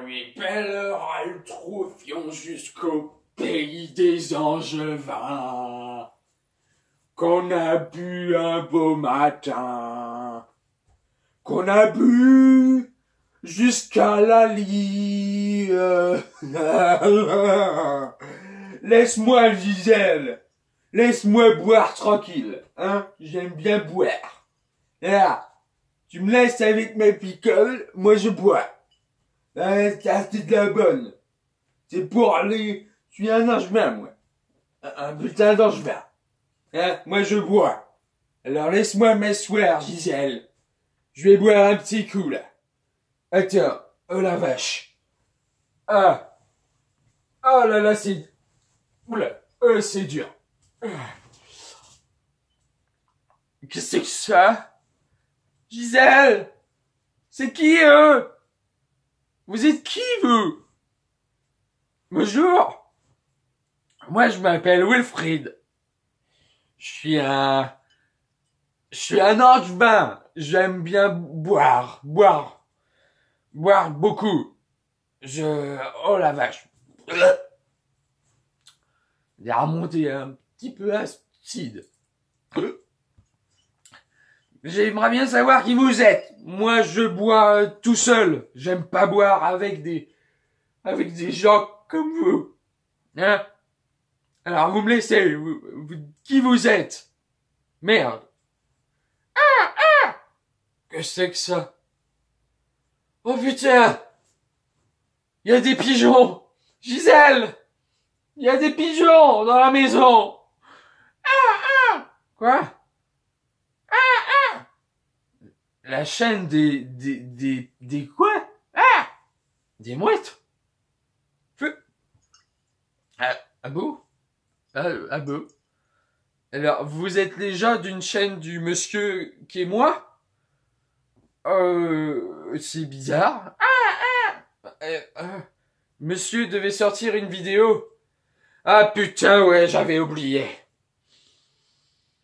oui, pèlerin troufions jusqu'au pays des Angevins, qu'on a bu un beau matin, qu'on a bu jusqu'à la lie. Laisse-moi, Gisèle, laisse-moi boire tranquille, hein, j'aime bien boire. Là, tu me laisses avec mes picoles, moi je bois. C'est de la bonne. C'est pour les... Je suis un angevin, moi. Un putain d'angevin. Hein, moi je bois. Alors laisse-moi m'asseoir, Gisèle. Je vais boire un petit coup, là. Attends. Oh la vache. Ah. Oh là là, c'est... Oula. C'est dur. Qu'est-ce que c'est que ça? Gisèle! C'est qui, eux? Vous êtes qui, vous? Bonjour. Moi, je m'appelle Wilfried. Je suis un angevin. J'aime bien boire beaucoup. Oh la vache. Il a remonté un petit peu acide. J'aimerais bien savoir qui vous êtes. Moi, je bois tout seul. J'aime pas boire avec des gens comme vous. Hein? Alors, vous me laissez. Qui vous êtes? Merde. Que c'est que ça? Oh putain! Il y a des pigeons! Gisèle! Il y a des pigeons dans la maison! Quoi? La chaîne des quoi? Des mouettes? Ah bon? Ah bon? Alors, vous êtes les gens d'une chaîne du monsieur qui est moi? C'est bizarre. Monsieur devait sortir une vidéo. Ah putain, ouais, j'avais oublié.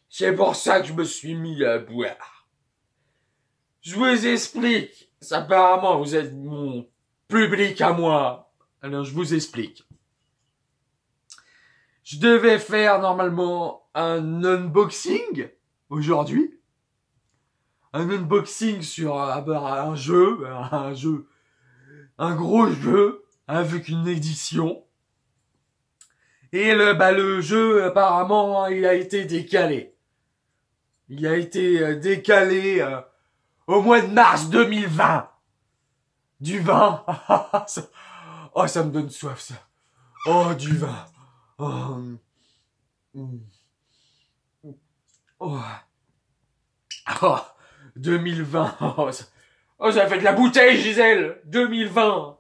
C'est pour ça que je me suis mis à boire. Je vous explique. Apparemment, vous êtes mon public à moi. Alors, je vous explique. Je devais faire normalement un unboxing aujourd'hui. Un unboxing sur un gros jeu avec une édition. Et le jeu, apparemment, il a été décalé. Il a été décalé au mois de mars 2020. Du vin. Oh, ça me donne soif, ça. Oh, du vin. Oh. Oh. Oh. 2020. Oh, ça fait de la bouteille, Gisèle. 2020.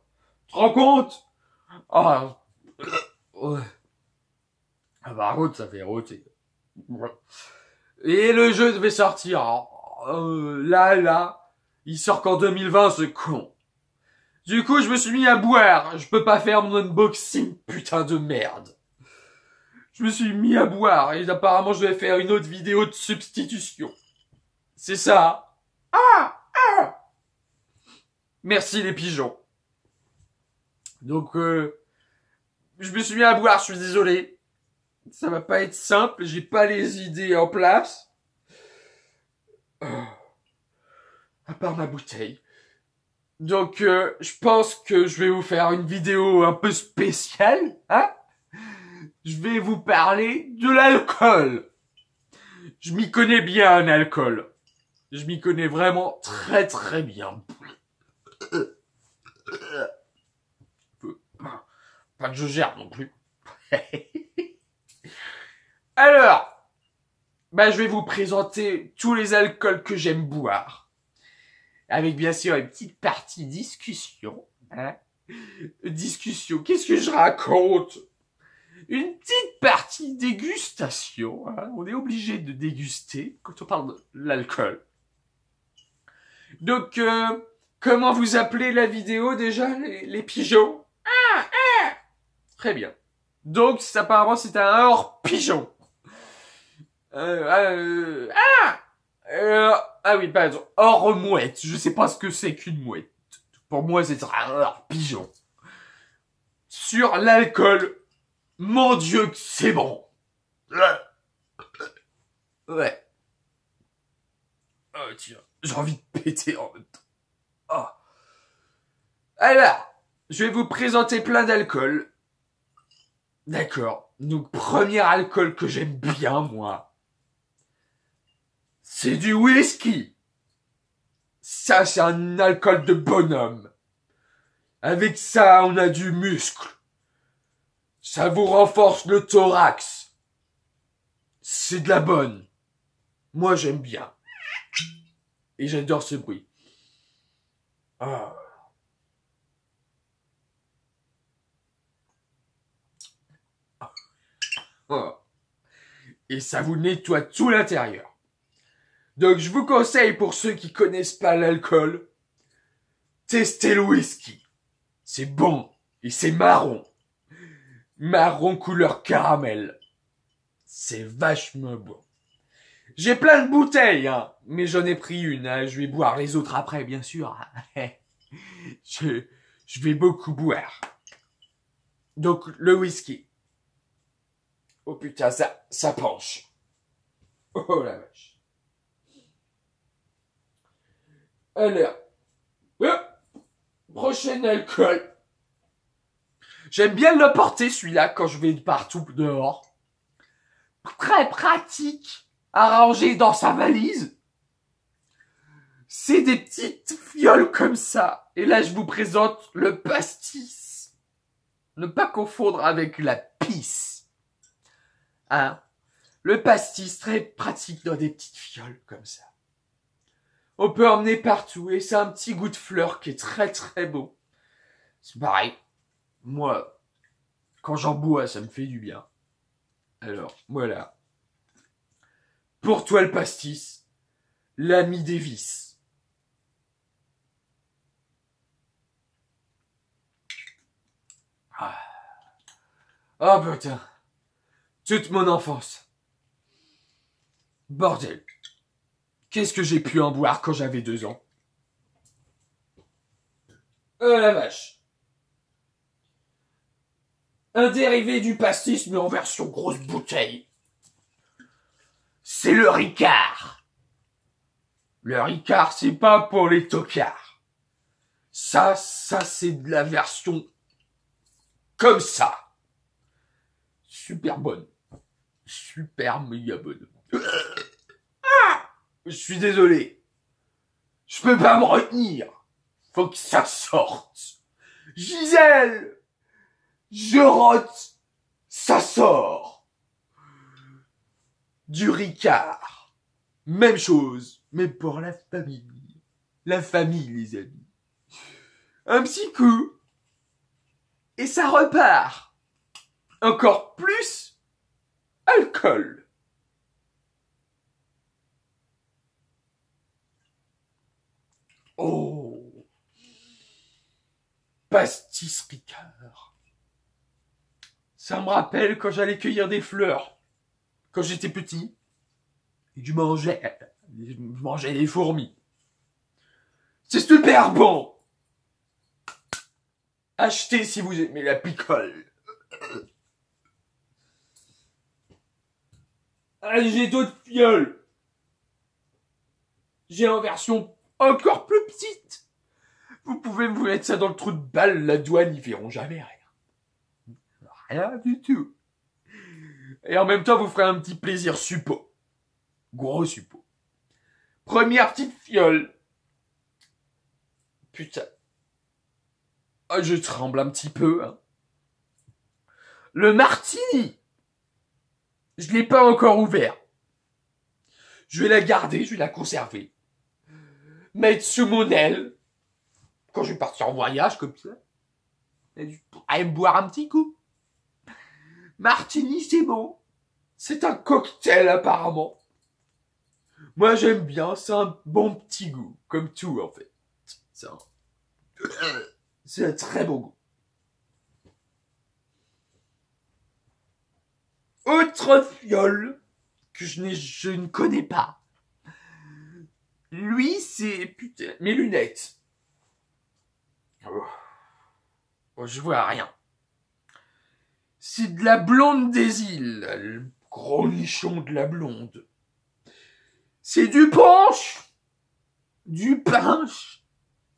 Tu te rends compte? Oh. Ouais. Ah, par contre, ça fait rôter. Et le jeu devait sortir. Là. Il sort qu'en 2020, ce con. Du coup, je me suis mis à boire. Je peux pas faire mon unboxing, putain de merde. Je me suis mis à boire et apparemment je vais faire une autre vidéo de substitution. C'est ça. Merci les pigeons. Donc, je me suis mis à boire, je suis désolé. Ça va pas être simple, j'ai pas les idées en place. À part ma bouteille. Donc, je pense que je vais vous faire une vidéo un peu spéciale, hein? Je vais vous parler de l'alcool. Je m'y connais bien en alcool. Je m'y connais vraiment très très bien. Pas que je gère non plus. Alors, je vais vous présenter tous les alcools que j'aime boire. Avec bien sûr une petite partie discussion. Hein? Discussion, qu'est-ce que je raconte? Une petite partie dégustation. Hein? On est obligé de déguster quand on parle de l'alcool. Donc, comment vous appelez la vidéo déjà, les pigeons? Très bien. Donc, apparemment, c'est un hors pigeon. Ah oui, pardon. Hors mouette. Je sais pas ce que c'est qu'une mouette. Pour moi, c'est un pigeon. Sur l'alcool, mon Dieu que c'est bon. Ouais. Oh tiens, j'ai envie de péter en même temps. Oh. Alors, je vais vous présenter plein d'alcool. D'accord. Donc, premier alcool que j'aime bien, moi, c'est du whisky. Ça, c'est un alcool de bonhomme. Avec ça, on a du muscle. Ça vous renforce le thorax. C'est de la bonne. Moi, j'aime bien. Et j'adore ce bruit. Ah. Oh. Et ça vous nettoie tout l'intérieur. Donc, je vous conseille, pour ceux qui connaissent pas l'alcool, testez le whisky. C'est bon. Et c'est marron. Marron couleur caramel. C'est vachement bon. J'ai plein de bouteilles, hein. Mais j'en ai pris une, hein. Je vais boire les autres après, bien sûr. Je vais beaucoup boire. Donc, le whisky. Oh putain, ça penche. Oh la vache. Alors, prochain alcool. J'aime bien le porter, celui-là, quand je vais partout dehors. Très pratique à ranger dans sa valise. C'est des petites fioles comme ça. Et là, je vous présente le pastis. Ne pas confondre avec la pisse. Hein? Le pastis, très pratique dans des petites fioles comme ça. On peut emmener partout et c'est un petit goût de fleur qui est très très beau. C'est pareil. Moi, quand j'en bois, ça me fait du bien. Alors, voilà. Pour toi le pastis, l'ami Davis. Ah. Oh putain. Toute mon enfance. Bordel. Qu'est-ce que j'ai pu en boire quand j'avais 2 ans? Oh la vache. Un dérivé du pastis, mais en version grosse bouteille. C'est le Ricard. Le Ricard, c'est pas pour les tocards. Ça, c'est de la version comme ça. Super bonne. Super méga bonne. Je suis désolé. Je peux pas me retenir. Faut que ça sorte. Gisèle! Je rote. Ça sort. Du Ricard. Même chose, mais pour la famille. La famille, les amis. Un petit coup. Et ça repart. Encore plus. Alcool. Oh. Pastis Ricard. Ça me rappelle quand j'allais cueillir des fleurs. Quand j'étais petit. Et je mangeais des fourmis. C'est super bon. Achetez si vous aimez la picole. Allez, j'ai d'autres fioles. J'ai en version encore plus petite. Vous pouvez vous mettre ça dans le trou de balle, la douane, ils verront jamais rien. Rien du tout. Et en même temps, vous ferez un petit plaisir suppo. Gros suppo. Première petite fiole. Putain. Oh, je tremble un petit peu. Hein. Le martini. Je l'ai pas encore ouvert. Je vais la garder, je vais la conserver. Mettre sous mon aile. Quand je vais partir en voyage comme ça. Et aller me boire un petit coup. Martini, c'est bon. C'est un cocktail apparemment. Moi j'aime bien, c'est un bon petit goût. Comme tout en fait. C'est un très bon goût. Autre fiole que je ne connais pas. Lui, c'est... Putain, mes lunettes. Oh, je vois rien. C'est de la blonde des îles, le gros nichon de la blonde. C'est du punch. Du punch.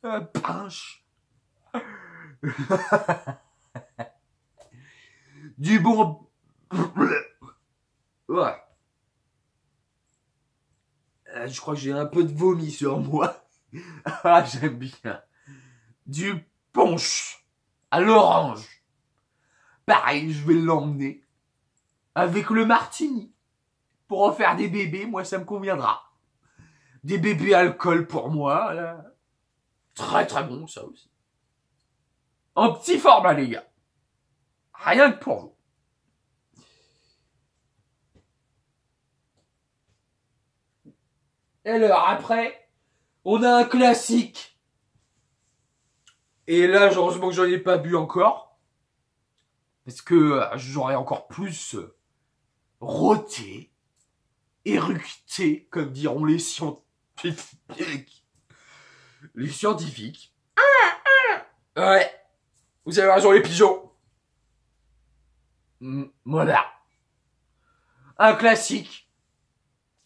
Un punch. Du bon... Ouais. Je crois que j'ai un peu de vomi sur moi. Ah, j'aime bien. Du punch à l'orange. Pareil, je vais l'emmener avec le martini. Pour en faire des bébés, moi, ça me conviendra. Des bébés alcool pour moi. Là. Très très bon, ça aussi. En petit format, les gars. Rien que pour vous. Et alors, après, on a un classique. Et là, heureusement que j'en ai pas bu encore. Parce que j'aurais encore plus roté, éructé, comme diront les scientifiques. Les scientifiques. Ouais. Vous avez raison, les pigeons. Voilà. Un classique.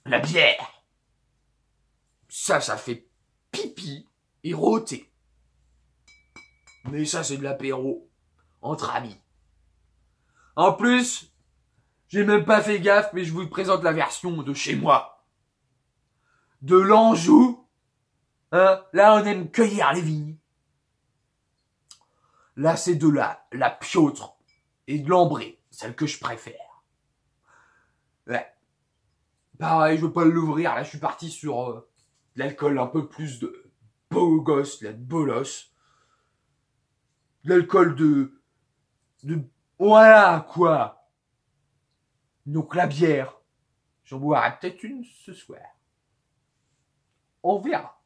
La bière. Ça fait pipi et roter. Mais ça, c'est de l'apéro. Entre amis. En plus, j'ai même pas fait gaffe, mais je vous présente la version de chez moi. De l'Anjou. Hein? Là, on aime cueillir les vignes. Là, c'est de la piautre et de l'ambré. Celle que je préfère. Ouais. Pareil, je veux pas l'ouvrir. Là, je suis parti sur de l'alcool un peu plus de beau gosse, de bolos. De l'alcool de... Voilà, quoi. Donc, la bière. J'en boirai peut-être une ce soir. On verra.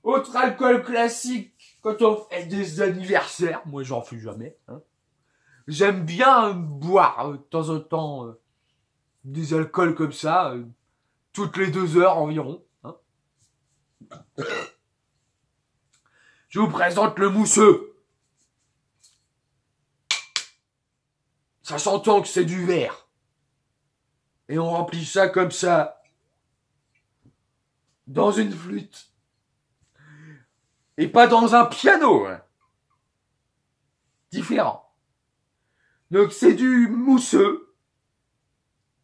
Autre alcool classique, quand on fait des anniversaires. Moi, j'en fais jamais. Hein. J'aime bien boire de temps en temps des alcools comme ça, toutes les 2 heures environ. Hein. Je vous présente le mousseux. Ça s'entend que c'est du verre. Et on remplit ça comme ça. Dans une flûte. Et pas dans un piano. Hein. Différent. Donc c'est du mousseux.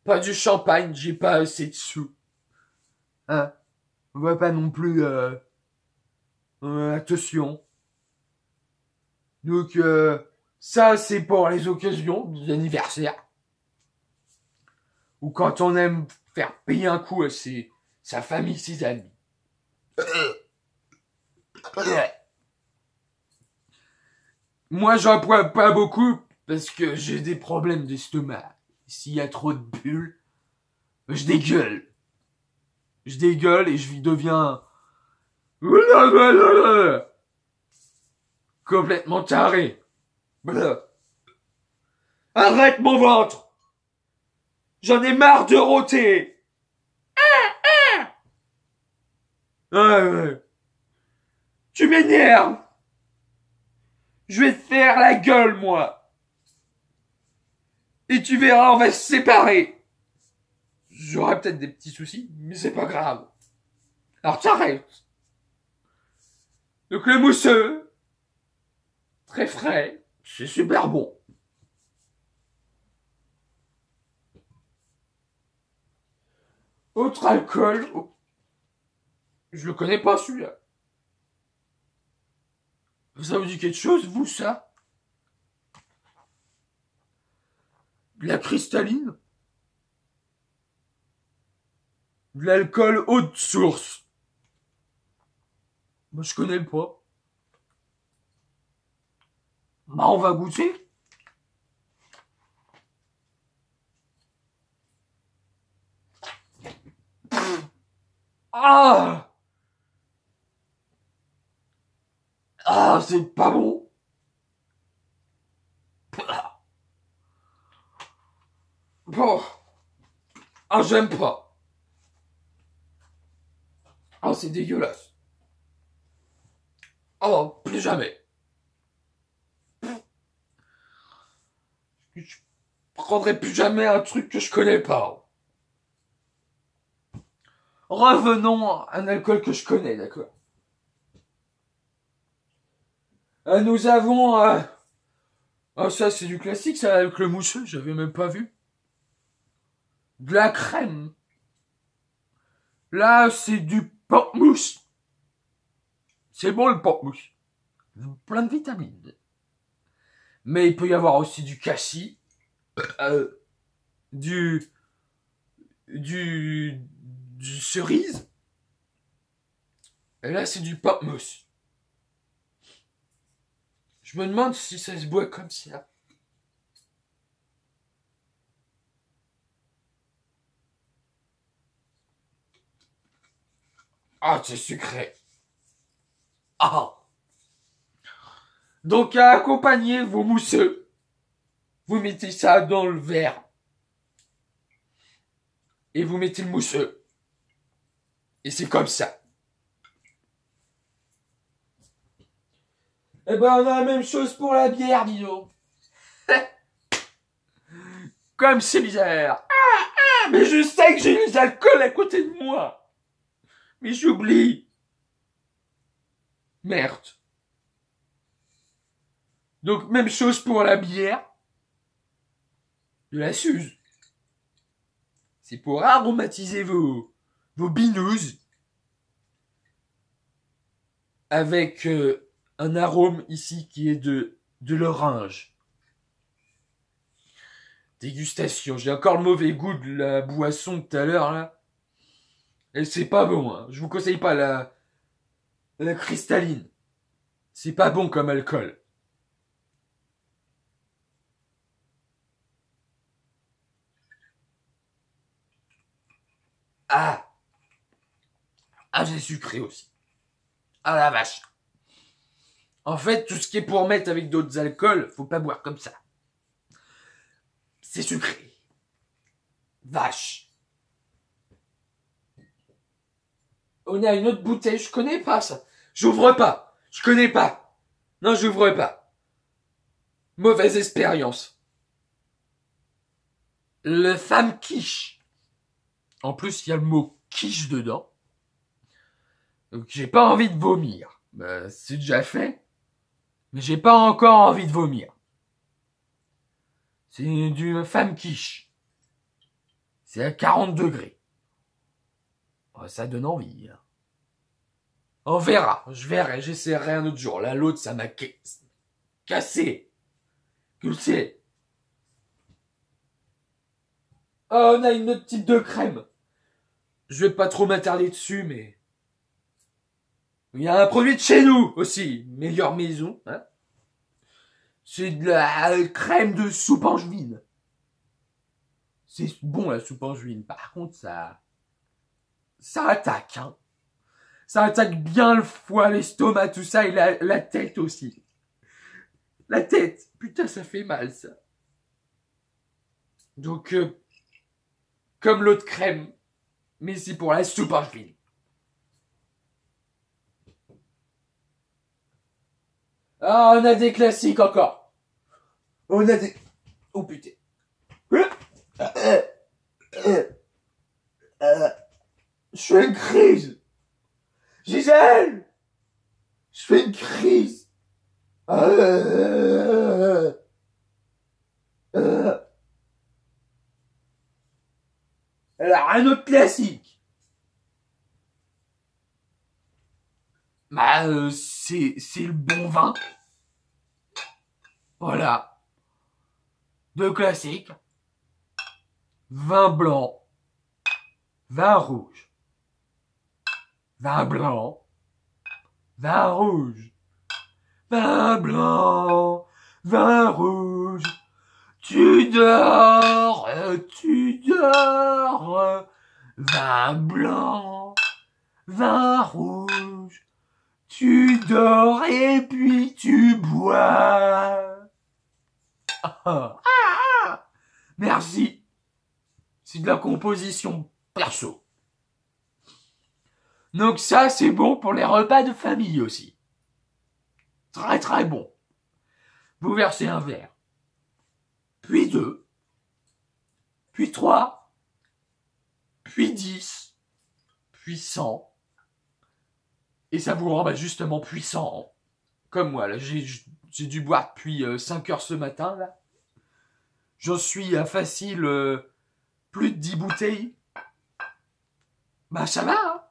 Pas du champagne, j'ai pas assez de sous. Hein. On va pas non plus... attention. Donc ça c'est pour les occasions, les anniversaires. Ou quand on aime faire payer un coup à sa famille, ses amis. Moi, j'en bois pas beaucoup parce que j'ai des problèmes d'estomac. S'il y a trop de bulles, je dégueule. Je dégueule et je deviens complètement taré. Arrête mon ventre. J'en ai marre de rôter. Ouais. Tu m'énerves. Je vais te faire la gueule, moi. Et tu verras, on va se séparer. J'aurai peut-être des petits soucis, mais c'est pas grave. Alors t'arrêtes. Donc le mousseux, très frais, c'est super bon. Autre alcool, je le connais pas celui-là. Ça vous dit quelque chose, vous, ça? De la cristalline? De l'alcool haute source? Moi, je connais pas. Bah, on va goûter. Ah! Ah, c'est pas bon. Bon. Ah, j'aime pas. Ah, c'est dégueulasse. Oh, plus jamais. Je prendrai plus jamais un truc que je connais pas. Revenons à un alcool que je connais, d'accord. Nous avons... Ah, ça, c'est du classique, ça, avec le mousseux, j'avais même pas vu. De la crème. Là, c'est du pamplemousse. C'est bon, le pamplemousse. Plein de vitamines. Mais il peut y avoir aussi du cassis, du cerise. Et là, c'est du pamplemousse. Je me demande si ça se boit comme ça. Ah, c'est sucré. Ah. Donc, à accompagner vos mousseux, vous mettez ça dans le verre. Et vous mettez le mousseux. Et c'est comme ça. Eh ben, on a la même chose pour la bière, dis donc. Comme c'est bizarre. Mais je sais que j'ai les alcools à côté de moi. Mais j'oublie. Merde. Donc, même chose pour la bière. De la Suze. C'est pour aromatiser vos binouses. Avec un arôme ici qui est de l'orange. Dégustation. J'ai encore le mauvais goût de la boisson de tout à l'heure, là. Et c'est pas bon, hein. Je vous conseille pas la cristalline. C'est pas bon comme alcool. Ah, c'est sucré aussi. Ah la vache. En fait, tout ce qui est pour mettre avec d'autres alcools, faut pas boire comme ça. C'est sucré. Vache. On a une autre bouteille, je connais pas ça. J'ouvre pas. Je connais pas. Non, j'ouvre pas. Mauvaise expérience. Le femme quiche. En plus, il y a le mot quiche dedans. Donc, j'ai pas envie de vomir. Bah, c'est déjà fait. Mais j'ai pas encore envie de vomir. C'est du femme quiche. C'est à 40 degrés. Oh, ça donne envie. Hein. On verra. Je verrai. J'essaierai un autre jour. Là, l'autre, ça m'a cassé. Tu le sais. Oh, on a une autre type de crème. Je vais pas trop m'attarder dessus, mais... Il y a un produit de chez nous aussi. Meilleure maison. Hein. C'est de la crème de soupe angevine. C'est bon, la soupe angevine. Par contre, ça attaque, hein. Ça attaque bien le foie, l'estomac, tout ça, et la tête aussi. La tête. Putain, ça fait mal, ça. Donc, comme l'autre crème. Mais c'est pour la soupe angevine. Ah, on a des classiques encore. On a des... Oh putain. Je fais une crise. Gisèle. Je fais une crise. Alors, un autre classique. Bah, c'est le bon vin. Voilà. Deux classiques. Vin blanc. Vin rouge. Vin blanc. Vin rouge. Vin blanc. Vin rouge. Tu dors. Tu dors. Vin blanc. Vin rouge. Tu dors et puis tu bois. Merci. C'est de la composition perso. Donc ça, c'est bon pour les repas de famille aussi. Très très bon. Vous versez un verre, puis 2, puis 3, puis 10, puis 100. Et ça vous rend justement puissant. Comme moi, là, j'ai dû boire depuis 5 heures ce matin, là. J'en suis à facile plus de 10 bouteilles. Bah ça va, hein.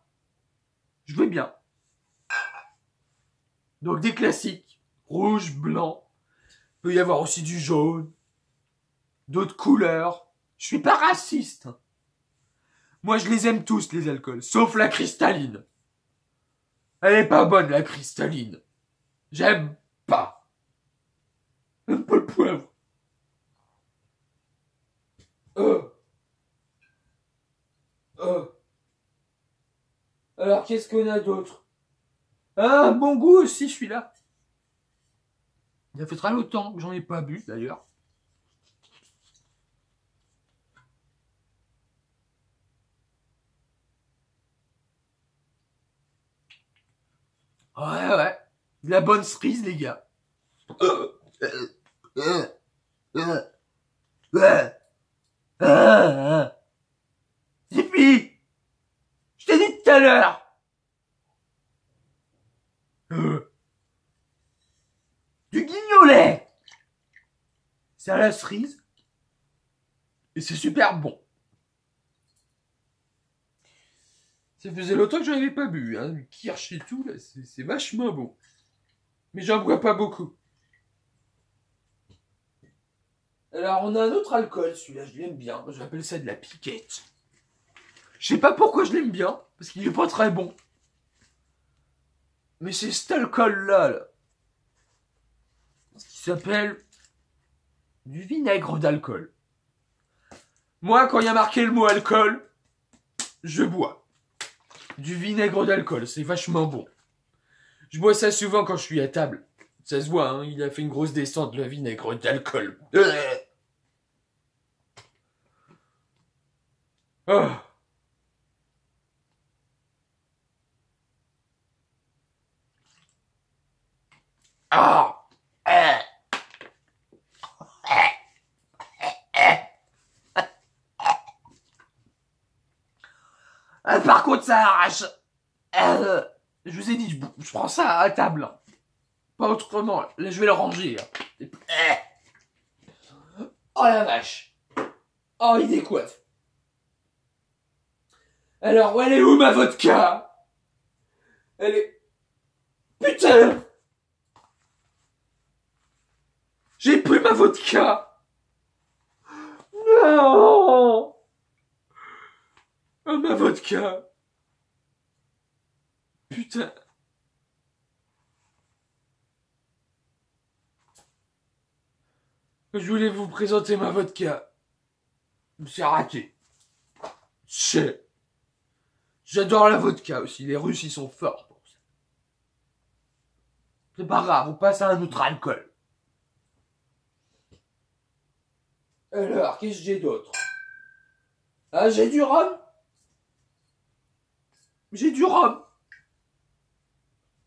Je vais bien. Donc des classiques. Rouge, blanc. Il peut y avoir aussi du jaune. D'autres couleurs. Je suis pas raciste. Moi je les aime tous, les alcools. Sauf la cristalline. Elle est pas bonne, la cristalline. J'aime pas. J'aime pas le poivre. Alors, qu'est-ce qu'on a d'autre? Ah, bon goût aussi, celui-là. Il a fait très longtemps que j'en ai pas bu, d'ailleurs. Ouais. De la bonne cerise, les gars. Zippy, je t'ai dit tout à l'heure. Du guignolet. C'est à la cerise. Et c'est super bon. Ça faisait longtemps que j'en avais pas bu, hein. Du kirsch et tout, là, c'est vachement bon. Mais j'en bois pas beaucoup. Alors, on a un autre alcool, celui-là, je l'aime bien. J'appelle ça de la piquette. Je sais pas pourquoi je l'aime bien, parce qu'il est pas très bon. Mais c'est cet alcool-là, là. Qui s'appelle du vinaigre d'alcool. Moi, quand il y a marqué le mot alcool, je bois. Du vinaigre d'alcool, c'est vachement bon. Je bois ça souvent quand je suis à table. Ça se voit, hein, il a fait une grosse descente, le vinaigre d'alcool. Oh. Ah. Par contre, ça arrache. Je vous ai dit, je prends ça à table. Pas autrement. Là, je vais le ranger. Oh la vache. Oh, il décoiffe. Alors, elle est où ma vodka? Elle est... Putain! J'ai pris ma vodka! Non! Oh, ma vodka! Putain! Je voulais vous présenter ma vodka. C'est raté. J'adore la vodka aussi. Les Russes, ils sont forts pour ça. C'est pas grave, on passe à un autre alcool. Alors, qu'est-ce que j'ai d'autre? Ah, j'ai du rhum. J'ai du rhum.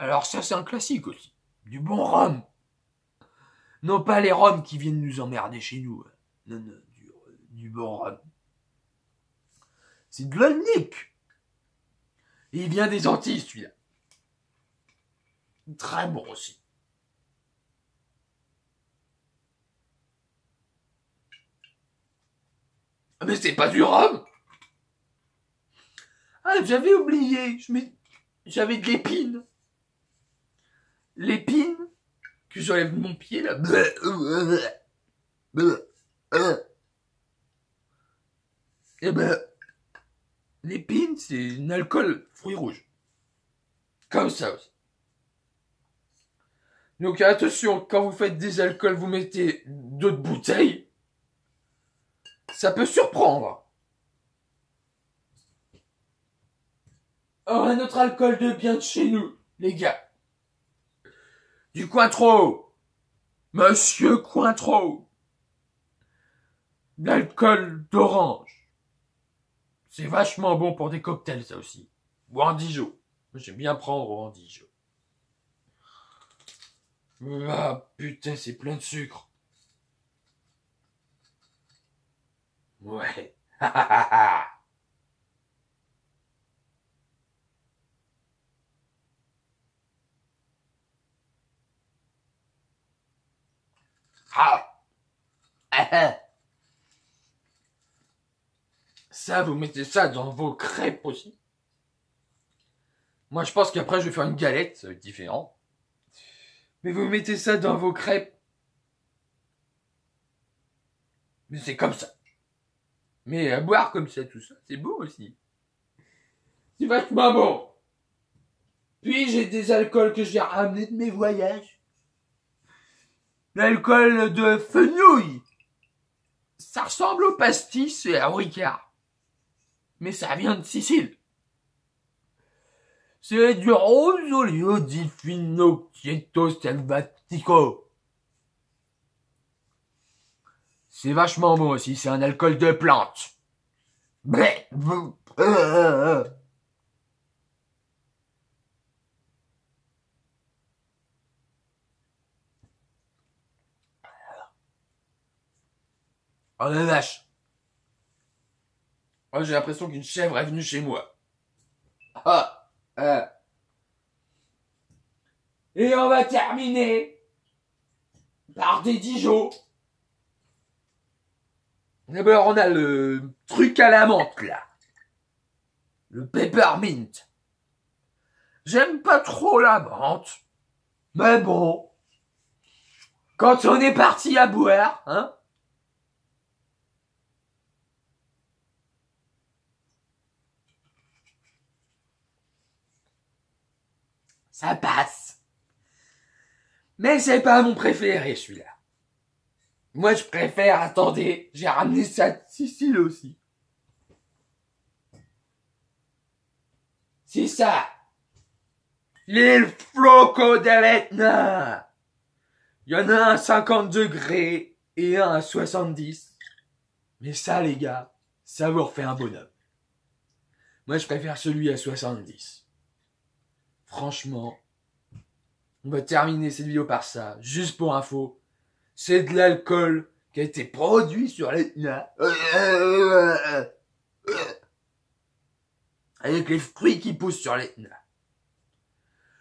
Alors ça, c'est un classique aussi. Du bon rhum. Non pas les rhums qui viennent nous emmerder chez nous. Non, du bon rhum. C'est de l'olnick. Et il vient des Antilles, celui-là. Très bon aussi. Mais c'est pas du rhum. Ah, j'avais oublié. J'avais de l'épine. L'épine que j'enlève de mon pied, là. Et ben, l'épine, c'est un alcool fruit rouge. Comme ça aussi. Donc attention, quand vous faites des alcools, vous mettez d'autres bouteilles. Ça peut surprendre. Oh, un autre alcool de bien de chez nous, les gars. Du Cointreau. Monsieur Cointreau. L'alcool d'orange. C'est vachement bon pour des cocktails, ça aussi. Ou en Dijon. J'aime bien prendre en Dijon. Ah, putain, c'est plein de sucre. Ouais. Ah. Ça, vous mettez ça dans vos crêpes aussi. Moi, je pense qu'après, je vais faire une galette, ça va être différent. Mais vous mettez ça dans vos crêpes. Mais c'est comme ça. Mais à boire comme ça, tout ça, c'est beau aussi. C'est vachement bon. Puis, j'ai des alcools que j'ai ramenés de mes voyages. L'alcool de fenouil. Ça ressemble au pastis et à Ricard. Mais ça vient de Sicile. C'est du Rosolio di Finocchio Selvatico. C'est vachement bon aussi, c'est un alcool de plante. Oh la vache. Oh, j'ai l'impression qu'une chèvre est venue chez moi. Et on va terminer par des Dijon. D'abord, on a le truc à la menthe, là. Le peppermint. J'aime pas trop la menthe. Mais bon. Quand on est parti à boire, hein. Ça passe. Mais c'est pas mon préféré, celui-là. Moi, je préfère, attendez, j'ai ramené ça de Sicile aussi. C'est ça. Les flocos d'Aletna. Il y en a un à 50 degrés et un à 70. Mais ça, les gars, ça vous refait un bonhomme. Moi, je préfère celui à 70. Franchement, on va terminer cette vidéo par ça. Juste pour info, c'est de l'alcool qui a été produit sur l'Etna. Avec les fruits qui poussent sur l'Etna.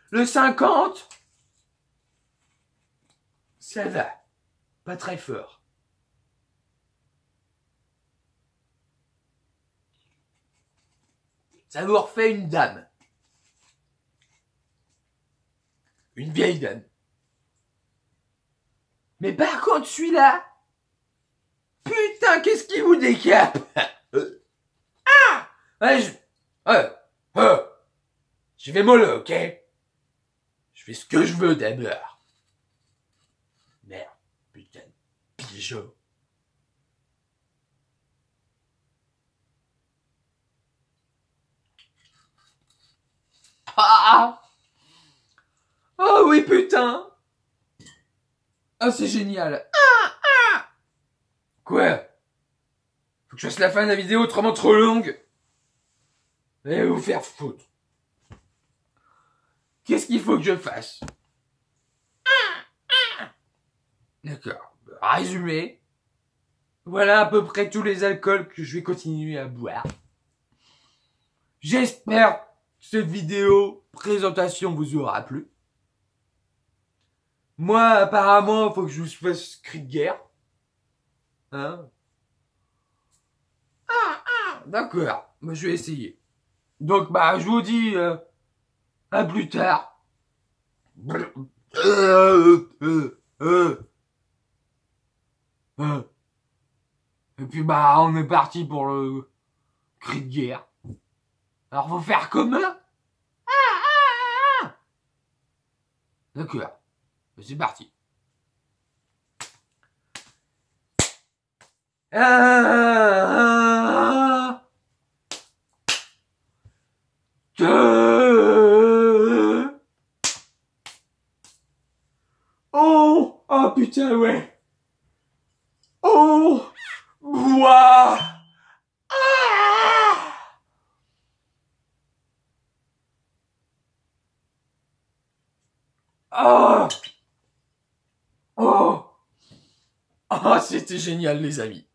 Le 50, ça va. Pas très fort. Ça vous refait une dame. Une vieille dame. Mais par contre, celui-là, putain, qu'est-ce qui vous décape? Ouais, je vais mollo, ok? Je fais ce que je veux d'abord. Merde, putain de pigeon. Ah! Oh oui, putain! Ah, c'est génial! Quoi? Faut que je fasse la fin de la vidéo autrement trop longue? Allez vous faire foutre. Qu'est-ce qu'il faut que je fasse? D'accord. Résumé. Voilà à peu près tous les alcools que je vais continuer à boire. J'espère que cette vidéo présentation vous aura plu. Moi, apparemment, il faut que je vous fasse cri de guerre. Hein? D'accord. Moi, je vais essayer. Donc, je vous dis à plus tard. Et puis, on est parti pour le cri de guerre. Alors, faut faire comme eux. D'accord. C'est parti. Oh putain, ouais. Oh, bois. Oh. Oh, c'était génial, les amis.